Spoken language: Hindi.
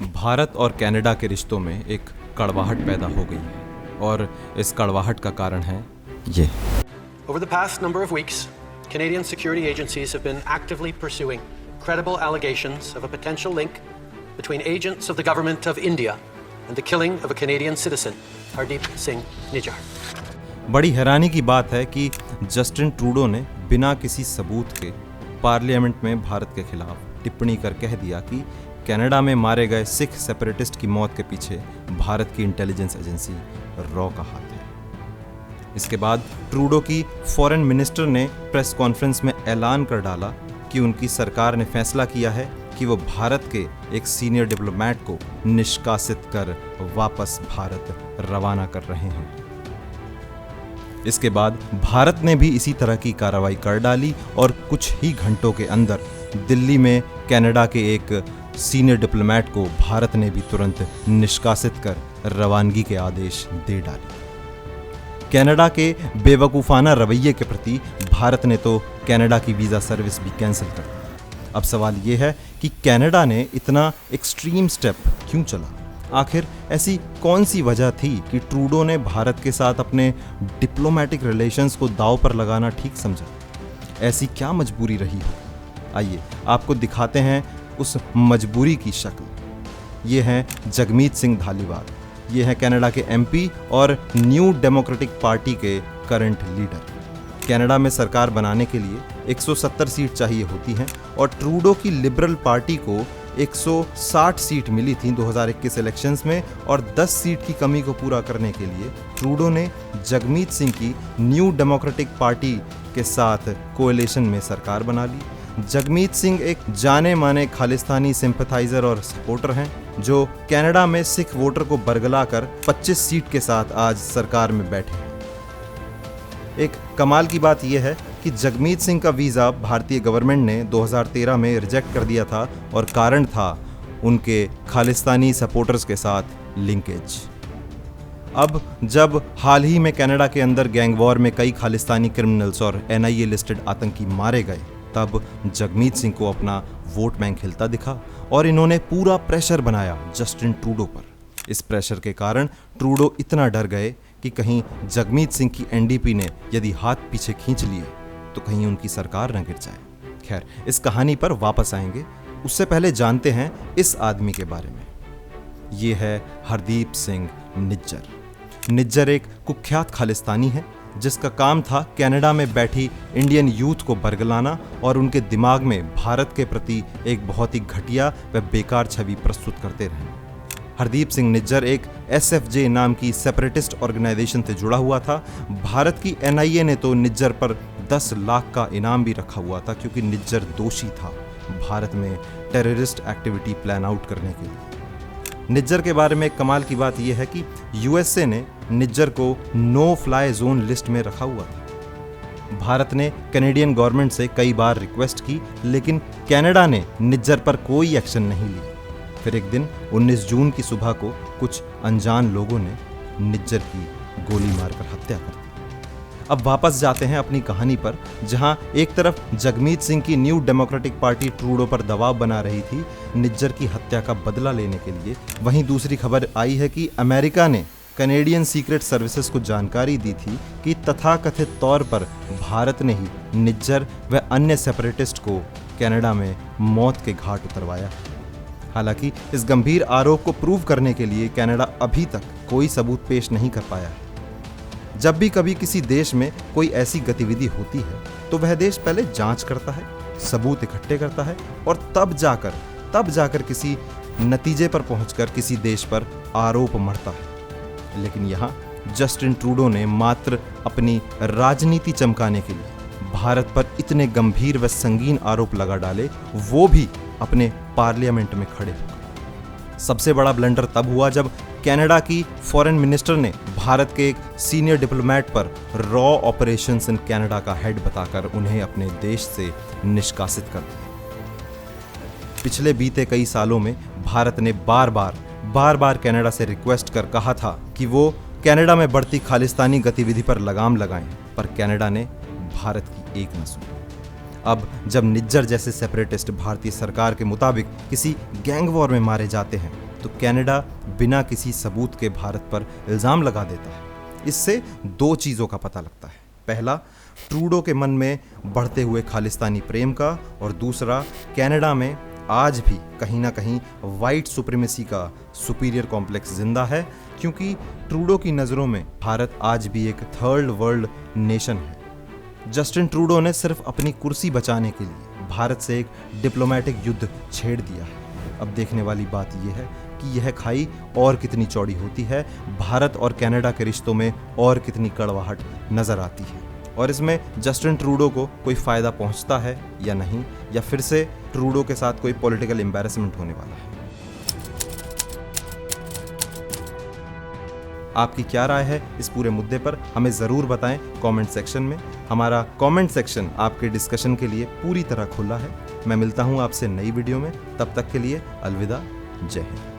भारत और कनाडा के रिश्तों में एक कड़वाहट पैदा हो गई है और इस कड़वाहट का कारण है ये। Over the past number of weeks, Canadian security agencies have been actively pursuing credible allegations of a potential link between agents of the government of India and the killing of a Canadian citizen, Hardeep Singh Nijjar. बड़ी हैरानी की बात है कि जस्टिन ट्रूडो ने बिना किसी सबूत के पार्लियामेंट में भारत के खिलाफ टिप्पणी कर कह दिया कि कनाडा में मारे गए सिख सेपरेटिस्ट की मौत के पीछे भारत की इंटेलिजेंस एजेंसी रॉ का हाथ है। इसके बाद ट्रूडो की फॉरेन मिनिस्टर ने प्रेस कॉन्फ्रेंस में ऐलान कर डाला कि उनकी सरकार ने फैसला किया है कि वो भारत के एक सीनियर डिप्लोमेट को निष्कासित कर वापस भारत रवाना कर रहे हैं। इसके बाद भारत ने भी इसी तरह की कार्रवाई कर डाली और कुछ ही घंटों के अंदर दिल्ली में कनाडा के एक सीनियर डिप्लोमेट को भारत ने भी तुरंत निष्कासित कर रवानगी के आदेश दे डाले। कनाडा के बेवकूफ़ाना रवैये के प्रति भारत ने तो कनाडा की वीज़ा सर्विस भी कैंसिल कर दी। अब सवाल ये है कि कनाडा ने इतना एक्सट्रीम स्टेप क्यों चला? आखिर ऐसी कौन सी वजह थी कि ट्रूडो ने भारत के साथ अपने डिप्लोमेटिक रिलेशंस को दांव पर लगाना ठीक समझा? ऐसी क्या मजबूरी रही हो? आइए आपको दिखाते हैं उस मजबूरी की शक्ल। ये हैं जगमीत सिंह धालीवाल, ये हैं कनाडा के एमपी और न्यू डेमोक्रेटिक पार्टी के करंट लीडर। कनाडा में सरकार बनाने के लिए 170 सीट चाहिए होती हैं और ट्रूडो की लिबरल पार्टी को 160 सीट मिली थी 2021 इलेक्शंस में, और 10 सीट की कमी को पूरा करने के लिए ट्रूडो ने जगमीत सिंह की न्यू डेमोक्रेटिक पार्टी के साथ कोएलिशन में सरकार बना ली। जगमीत सिंह एक जाने माने खालिस्तानी सिंपैथाइजर और सपोर्टर हैं जो कनाडा में सिख वोटर को बरगलाकर 25 सीट के साथ आज सरकार में बैठे हैं। एक कमाल की बात यह है कि जगमीत सिंह का वीज़ा भारतीय गवर्नमेंट ने 2013 में रिजेक्ट कर दिया था और कारण था उनके खालिस्तानी सपोर्टर्स के साथ लिंकेज। अब जब हाल ही में कनाडा के अंदर गैंग वॉर में कई खालिस्तानी क्रिमिनल्स और NIA लिस्टेड आतंकी मारे गए, तब जगमीत सिंह को अपना वोट बैंक हिलता दिखा और इन्होंने पूरा प्रेशर बनाया जस्टिन ट्रूडो पर। इस प्रेशर के कारण ट्रूडो इतना डर गए कि कहीं जगमीत सिंह की NDP ने यदि हाथ पीछे खींच लिए तो कहीं उनकी सरकार न गिर जाए। खैर, इस कहानी पर वापस आएंगे, उससे पहले जानते हैं इस आदमी के बारे में। ये है हरदीप सिंह निज्जर। निज्जर एक कुख्यात खालिस्तानी है जिसका काम था कनाडा में बैठी इंडियन यूथ को बरगलाना और उनके दिमाग में भारत के प्रति एक बहुत ही घटिया व बेकार छवि प्रस्तुत करते रहे। हरदीप सिंह निज्जर एक SFJ नाम की सेपरेटिस्ट ऑर्गेनाइजेशन से जुड़ा हुआ था। भारत की NIA ने तो निज्जर पर 10 लाख का इनाम भी रखा हुआ था क्योंकि निज्जर दोषी था भारत में टेररिस्ट एक्टिविटी प्लान आउट करने के लिए। निज्जर के बारे में कमाल की बात यह है कि USA ने निज्जर को नो फ्लाई जोन लिस्ट में रखा हुआ था। भारत ने कैनेडियन गवर्नमेंट से कई बार रिक्वेस्ट की, लेकिन कनाडा ने निज्जर पर कोई एक्शन नहीं लिया। फिर एक दिन 19 जून की सुबह को कुछ अनजान लोगों ने निज्जर की गोली मारकर हत्या कर दी। अब वापस जाते हैं अपनी कहानी पर, जहां एक तरफ जगमीत सिंह की न्यू डेमोक्रेटिक पार्टी ट्रूडो पर दबाव बना रही थी निज्जर की हत्या का बदला लेने के लिए, वहीं दूसरी खबर आई है कि अमेरिका ने कैनेडियन सीक्रेट सर्विसेज को जानकारी दी थी कि तथाकथित तौर पर भारत ने ही निज्जर व अन्य सेपरेटिस्ट को कनाडा में मौत के घाट उतरवाया। हालांकि इस गंभीर आरोप को प्रूव करने के लिए कनाडा अभी तक कोई सबूत पेश नहीं कर पाया है। जब भी कभी किसी देश में कोई ऐसी गतिविधि होती है तो वह देश पहले जांच करता है, सबूत इकट्ठे करता है और तब जाकर किसी नतीजे पर पहुंचकर किसी देश पर आरोप मढ़ता है। लेकिन यहाँ जस्टिन ट्रूडो ने मात्र अपनी राजनीति चमकाने के लिए भारत पर इतने गंभीर व संगीन आरोप लगा डाले, वो भी अपने पार्लियामेंट में खड़े होकर। सबसे बड़ा ब्लंडर तब हुआ जब कनाडा की फॉरेन मिनिस्टर ने भारत के एक सीनियर डिप्लोमेट पर रॉ ऑपरेशंस इन कनाडा का हेड बताकर उन्हें अपने देश से निष्कासित कर दिया। पिछले बीते कई सालों में भारत ने बार बार कनाडा से रिक्वेस्ट कर कहा था कि वो कनाडा में बढ़ती खालिस्तानी गतिविधि पर लगाम लगाएं, पर कनाडा ने भारत की एक न सुनी। अब जब निज्जर जैसे सेपरेटिस्ट भारतीय सरकार के मुताबिक किसी गैंग वॉर में मारे जाते हैं तो कनाडा बिना किसी सबूत के भारत पर इल्ज़ाम लगा देता है। इससे दो चीज़ों का पता लगता है। पहला, ट्रूडो के मन में बढ़ते हुए खालिस्तानी प्रेम का, और दूसरा, कनाडा में आज भी कहीं ना कहीं वाइट सुप्रीमेसी का सुपीरियर कॉम्प्लेक्स जिंदा है, क्योंकि ट्रूडो की नज़रों में भारत आज भी एक थर्ड वर्ल्ड नेशन है। जस्टिन ट्रूडो ने सिर्फ अपनी कुर्सी बचाने के लिए भारत से एक डिप्लोमेटिक युद्ध छेड़ दिया है। अब देखने वाली बात यह है कि यह खाई और कितनी चौड़ी होती है, भारत और कनाडा के रिश्तों में और कितनी कड़वाहट नजर आती है, और इसमें जस्टिन ट्रूडो को कोई फ़ायदा पहुंचता है या नहीं, या फिर से ट्रूडो के साथ कोई पॉलिटिकल एम्बैरेसमेंट होने वाला है। आपकी क्या राय है इस पूरे मुद्दे पर, हमें ज़रूर बताएं कमेंट सेक्शन में। हमारा कमेंट सेक्शन आपके डिस्कशन के लिए पूरी तरह खुला है। मैं मिलता हूं आपसे नई वीडियो में, तब तक के लिए अलविदा, जय हिंद।